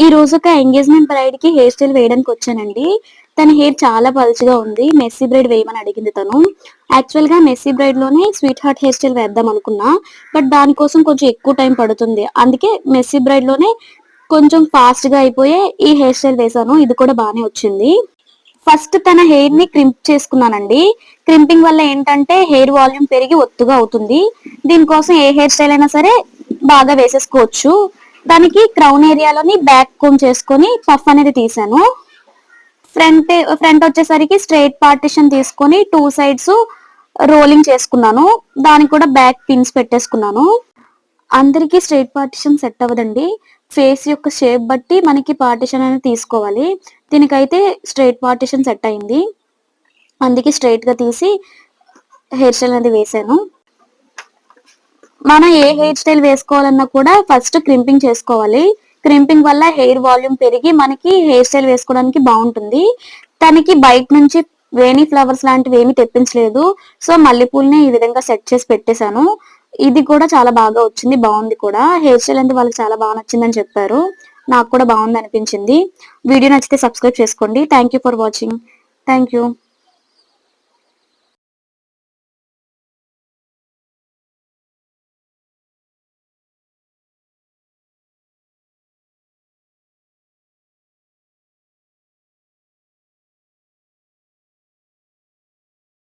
ఈ రోజు ఒక ఎంగేజ్మెంట్ బ్రైడ్ కి హెయిర్ స్టైల్ వేయడానికి వచ్చానండి. తన హెయిర్ చాలా పలుచగా ఉంది. మెస్సీ బ్రైడ్ వేయమని అడిగింది తను. యాక్చువల్ గా మెస్సీ బ్రైడ్ లోనే స్వీట్ హార్ట్ హెయిర్ స్టైల్ వేద్దాం అనుకున్నా. బట్ దానికోసం కొంచెం ఎక్కువ టైం పడుతుంది. అందుకే మెస్సీ బ్రైడ్ లోనే కొంచెం ఫాస్ట్ గా అయిపోయే ఈ హెయిర్ స్టైల్ వేసాను. ఇది కూడా బానే వచ్చింది. ఫస్ట్ తన హెయిర్ ని క్రింప్ చేసుకున్నానండి. క్రింపింగ్ వల్ల ఏంటంటే హెయిర్ వాల్యూమ్ పెరిగి ఒత్తుగా అవుతుంది. దీనికోసం ఏ హెయిర్ స్టైల్ అయినా సరే బాగా వేసేసుకోవచ్చు. దానికి క్రౌన్ ఏరియాలోని బ్యాక్ కోమ్ చేసుకొని పఫ్ అనేది తీసాను. ఫ్రంట్ వచ్చేసరికి స్ట్రైట్ పార్టిషన్ తీసుకొని టూ సైడ్స్ రోలింగ్ చేసుకున్నాను. దానికి కూడా బ్యాక్ పిన్స్ పెట్టేసుకున్నాను. అందరికి స్ట్రైట్ పార్టిషన్ సెట్ అవ్వదండి. ఫేస్ యొక్క షేప్ బట్టి మనకి పార్టిషన్ అనేది తీసుకోవాలి. దీనికైతే స్ట్రైట్ పార్టిషన్ సెట్ అయింది. అందుకే స్ట్రైట్ గా తీసి హెయిర్ స్టైల్ అనేది వేసాను. మనం ఏ హెయిర్ స్టైల్ వేసుకోవాలన్నా కూడా ఫస్ట్ క్రింపింగ్ చేసుకోవాలి. క్రింపింగ్ వల్ల హెయిర్ వాల్యూమ్ పెరిగి మనకి హెయిర్ స్టైల్ వేసుకోవడానికి బాగుంటుంది. తనకి బయట నుంచి వేణి ఫ్లవర్స్ లాంటివి ఏమి తెప్పించలేదు. సో మల్లెపూలని ఈ విధంగా సెట్ చేసి పెట్టేశాను. ఇది కూడా చాలా బాగా వచ్చింది, బాగుంది కూడా. హెయిర్ స్టైల్ అంటే వాళ్ళకి చాలా బాగా నచ్చిందని చెప్పారు. నాకు కూడా బాగుంది అనిపించింది. వీడియో నచ్చితే సబ్స్క్రైబ్ చేసుకోండి. Thank you for watching. Thank you.